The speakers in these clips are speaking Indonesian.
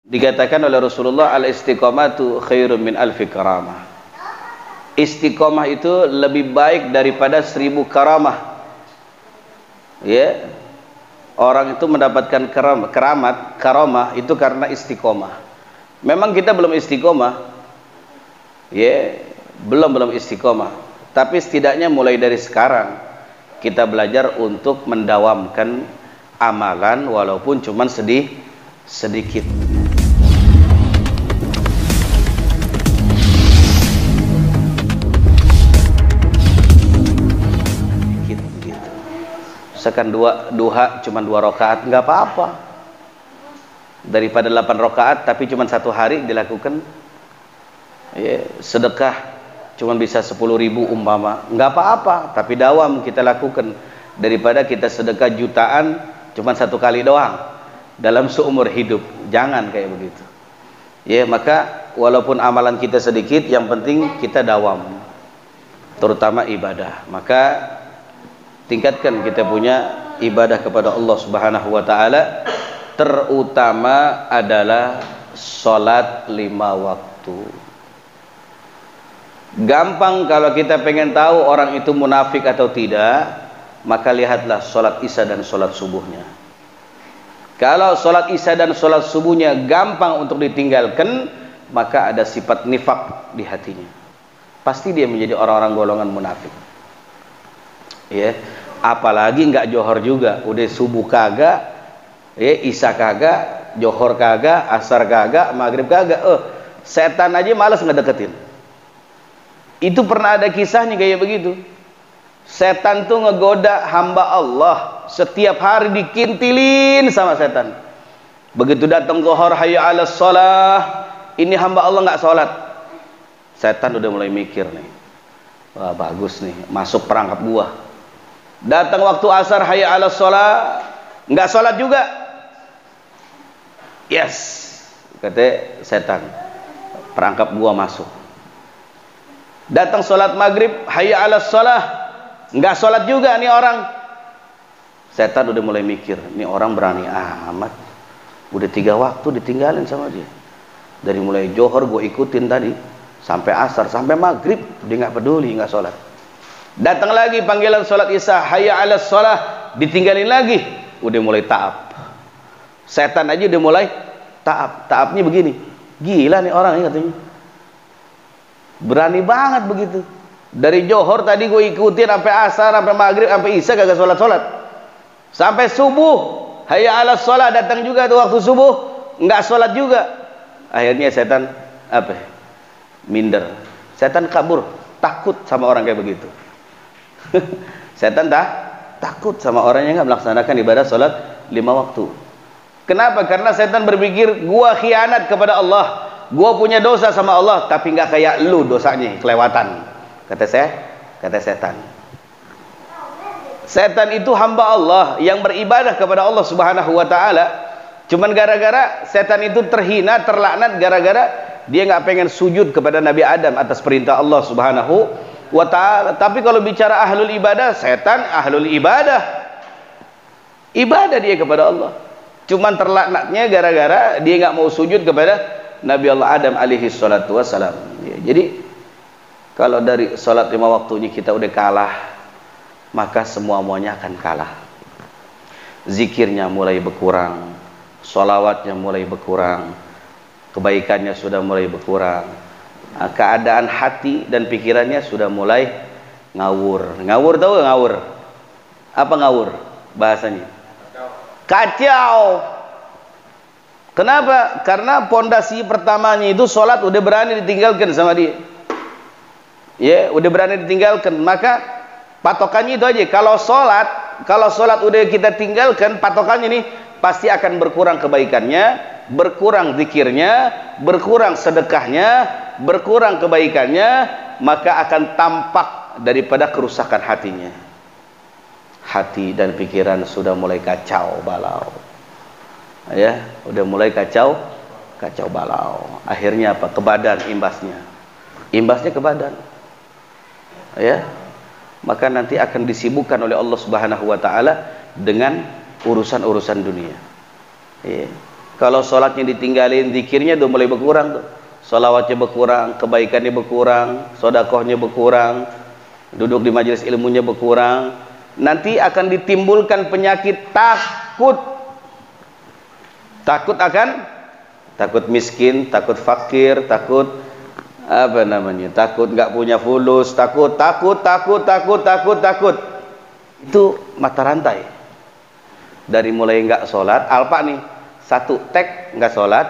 Dikatakan oleh Rasulullah, al-istiqomatu khairun min alfi karamah. Istiqomah itu lebih baik daripada 1000 karamah. Ya, orang itu mendapatkan karamah itu karena istiqomah. Memang kita belum istiqomah, ya, belum istiqomah. Tapi setidaknya mulai dari sekarang kita belajar untuk mendawamkan amalan walaupun cuma sedikit. Misalkan duha cuma 2 rakaat nggak apa-apa, daripada 8 rakaat tapi cuma 1 hari dilakukan. Ya, sedekah cuma bisa 10.000 umpama, nggak apa-apa tapi dawam kita lakukan, daripada kita sedekah jutaan cuma 1 kali doang dalam seumur hidup. Jangan kayak begitu. Ya, maka walaupun amalan kita sedikit, yang penting kita dawam, terutama ibadah. Maka tingkatkan kita punya ibadah kepada Allah Subhanahu wa taala, terutama adalah salat 5 waktu. Gampang kalau kita pengen tahu orang itu munafik atau tidak, maka lihatlah salat Isya dan salat subuhnya. Kalau salat Isya dan salat subuhnya gampang untuk ditinggalkan, maka ada sifat nifak di hatinya. Pasti dia menjadi orang-orang golongan munafik. Ya, apalagi nggak johor juga, udah subuh kagak, ya, isya kagak, johor kagak, asar kagak, maghrib kagak. Setan aja malas ngedeketin. Itu pernah ada kisahnya kayak begitu. Setan tuh ngegoda hamba Allah, setiap hari dikintilin sama setan. Begitu datang zuhur, hayya 'alas shalah, ini hamba Allah nggak sholat. Setan udah mulai mikir nih, wah bagus nih, masuk perangkap gua. Datang waktu asar, hayya 'alas shalah, nggak sholat juga. Yes, kata setan, perangkap gua masuk. Datang sholat maghrib, hayya 'alas shalah, nggak sholat juga nih orang. Setan udah mulai mikir, nih orang berani amat, udah 3 waktu ditinggalin sama dia. Dari mulai johor gue ikutin tadi, sampai asar, sampai maghrib dia nggak peduli, nggak sholat. Datang lagi panggilan sholat Isya, hayya 'alas shalah, ditinggalin lagi, udah mulai ta'ab. Setan aja udah mulai ta'ab. Ta'abnya begini, gila nih orang ini katanya, berani banget begitu. Dari johor tadi gue ikutin sampai asar, sampai maghrib, sampai Isya kagak sholat. Sampai subuh, hayya 'alas shalah, datang juga tuh waktu subuh, nggak sholat juga. Akhirnya setan apa? Minder. Setan kabur, takut sama orang kayak begitu. Setan takut sama orang yang nggak melaksanakan ibadah sholat 5 waktu. Kenapa? Karena setan berpikir, gua khianat kepada Allah, gua punya dosa sama Allah, tapi nggak kayak lu dosanya, kelewatan. Kata setan. Setan itu hamba Allah yang beribadah kepada Allah Subhanahu wa taala. Cuman gara-gara setan itu terhina, terlaknat gara-gara dia nggak pengen sujud kepada Nabi Adam atas perintah Allah Subhanahu wa ta'ala. Tapi kalau bicara ahlul ibadah, setan ahlul ibadah, ibadah dia kepada Allah. Cuman terlaknatnya gara-gara dia nggak mau sujud kepada Nabi Allah Adam alaihi salatu wassalam. Ya, jadi kalau dari sholat 5 waktunya kita udah kalah, maka semuanya akan kalah. Zikirnya mulai berkurang, sholawatnya mulai berkurang, kebaikannya sudah mulai berkurang, keadaan hati dan pikirannya sudah mulai ngawur. Ngawur tahu gak ngawur? Apa ngawur bahasanya? Kacau. Kenapa? Karena pondasi pertamanya itu sholat udah berani ditinggalkan sama dia. Ya, udah berani ditinggalkan. Maka patokannya itu aja. Kalau sholat udah kita tinggalkan, patokannya nih pasti akan berkurang kebaikannya, berkurang zikirnya, berkurang sedekahnya, berkurang kebaikannya, maka akan tampak daripada kerusakan hatinya. Hati dan pikiran sudah mulai kacau balau. Ya, udah mulai kacau balau. Akhirnya apa? Ke badan imbasnya. Imbasnya ke badan. Ya. Maka nanti akan disibukkan oleh Allah Subhanahu wa taala dengan urusan-urusan dunia. Ya. Kalau sholatnya ditinggalin, zikirnya udah mulai berkurang tuh. Sholawatnya berkurang, kebaikannya berkurang, sodakohnya berkurang, duduk di majelis ilmunya berkurang. Nanti akan ditimbulkan penyakit takut. Takut miskin, takut fakir, takut takut nggak punya fulus, takut. Itu mata rantai. Dari mulai nggak sholat, alpa nih, satu tek nggak sholat,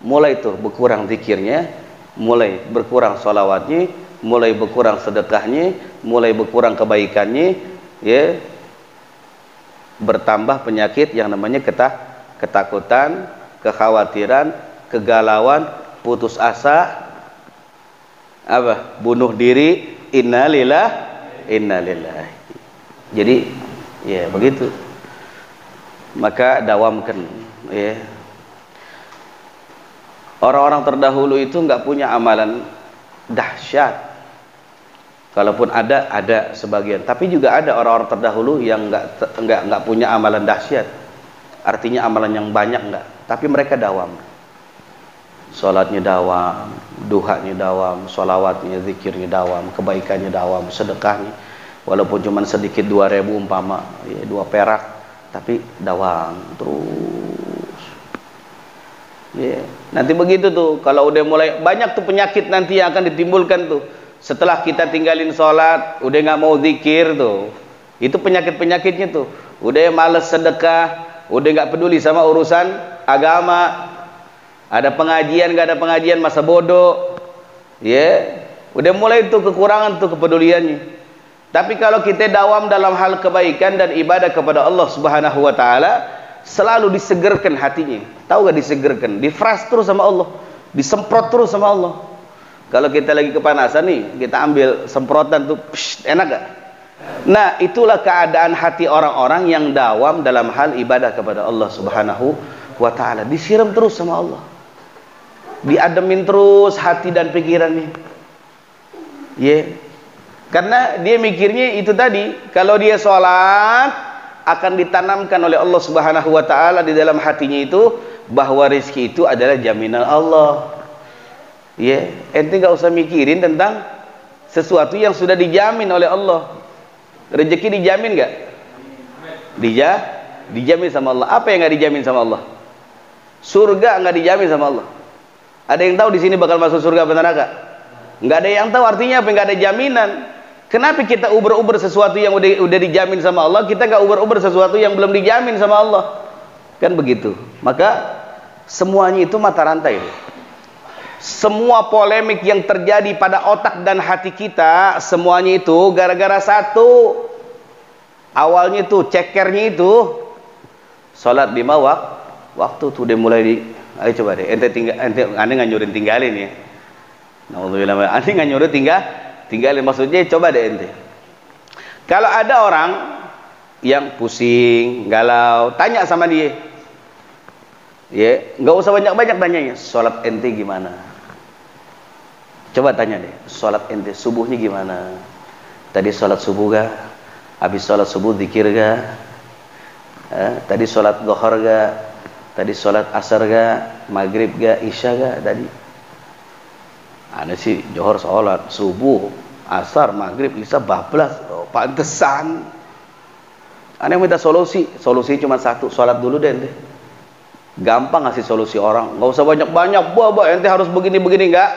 mulai tuh berkurang zikirnya, mulai berkurang sholawatnya, mulai berkurang sedekahnya, mulai berkurang kebaikannya, ya, bertambah penyakit yang namanya ketakutan, kekhawatiran, kegalauan, putus asa, bunuh diri, innalillahi. Jadi ya begitu. Maka dawamkan, ya. Orang-orang terdahulu itu nggak punya amalan dahsyat. Kalaupun ada sebagian, tapi juga ada orang-orang terdahulu yang nggak punya amalan dahsyat. Artinya amalan yang banyak nggak, tapi mereka dawam. Salatnya dawam, duhanya dawam, sholawatnya, zikirnya dawam, kebaikannya dawam, sedekahnya walaupun cuma sedikit 2.000 umpama, ya, 2 perak, tapi dawam terus. Ya, nanti begitu tuh, kalau udah mulai banyak tuh penyakit nanti yang akan ditimbulkan tuh. Setelah kita tinggalin sholat, udah nggak mau zikir tuh, itu penyakit-penyakitnya tuh. Udah males sedekah, udah nggak peduli sama urusan agama. Ada pengajian, nggak ada pengajian, masa bodoh, ya. Udah mulai tuh kekurangan tuh kepeduliannya. Tapi kalau kita dawam dalam hal kebaikan dan ibadah kepada Allah Subhanahu wa taala, selalu disegerkan hatinya. Tahu gak disegerkan? Difras terus sama Allah, disemprot terus sama Allah. Kalau kita lagi kepanasan nih, kita ambil semprotan tuh, enak gak? Nah, itulah keadaan hati orang-orang yang dawam dalam hal ibadah kepada Allah Subhanahu wa taala. Disiram terus sama Allah. Diademin terus hati dan pikirannya. Yeah. Karena dia mikirnya itu tadi, kalau dia sholat akan ditanamkan oleh Allah Subhanahu wa taala di dalam hatinya itu bahwa rezeki itu adalah jaminan Allah. Ya, ente nggak usah mikirin tentang sesuatu yang sudah dijamin oleh Allah. Rezeki dijamin nggak? Dijamin sama Allah. Apa yang nggak dijamin sama Allah? Surga nggak dijamin sama Allah. Ada yang tahu di sini bakal masuk surga atau neraka? Nggak ada yang tahu. Artinya apa? Nggak ada jaminan. Kenapa kita uber-uber sesuatu yang udah dijamin sama Allah, kita nggak uber-uber sesuatu yang belum dijamin sama Allah? Kan begitu. Maka semuanya itu mata rantai. Semua polemik yang terjadi pada otak dan hati kita, semuanya itu gara-gara satu. Awalnya tuh cekernya itu salat 5 waktu tuh udah mulai di. Ayo coba deh, ente nggak nyuruh tinggalin ya. Alhamdulillah, ente nggak nyuruh tinggalin, maksudnya coba deh ente. Kalau ada orang yang pusing, galau, tanya sama dia. Ya, nggak usah banyak-banyak tanyanya. Salat ente gimana? Coba tanya deh, salat ente subuhnya gimana? Tadi salat subuh gak? Habis salat subuh zikir gak? Tadi salat zuhur gak? Tadi salat asar gak? Maghrib gak? Isya gak tadi? Ada sih Johor sholat, subuh, asar, maghrib, isya bablas. Oh, pantesan. Aneh minta solusi cuma satu, sholat dulu deh ente. Gampang ngasih solusi orang, nggak usah banyak-banyak. Buah, ente harus begini-begini, enggak.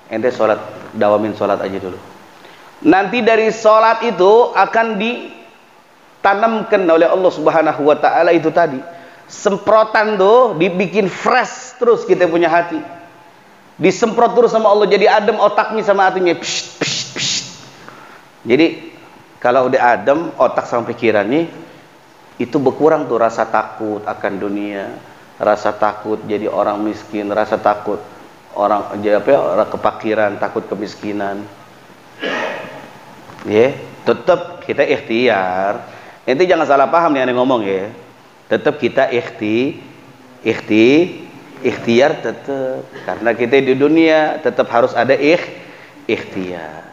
Ente sholat, dawamin sholat aja dulu. Nanti dari sholat itu akan ditanamkan oleh Allah Subhanahu wa taala itu tadi. Semprotan tuh dibikin fresh terus kita punya hati. Disemprot terus sama Allah, jadi adem otaknya sama hatinya. Jadi kalau udah adem otak sama pikirannya, itu berkurang tuh rasa takut akan dunia, rasa takut jadi orang miskin, rasa takut orang kepakiran, takut kemiskinan. Ya, tetap kita ikhtiar. Nanti jangan salah paham nih yang ngomong ya. Tetap kita ikhtiar tetap, karena kita di dunia tetap harus ada ikhtiar.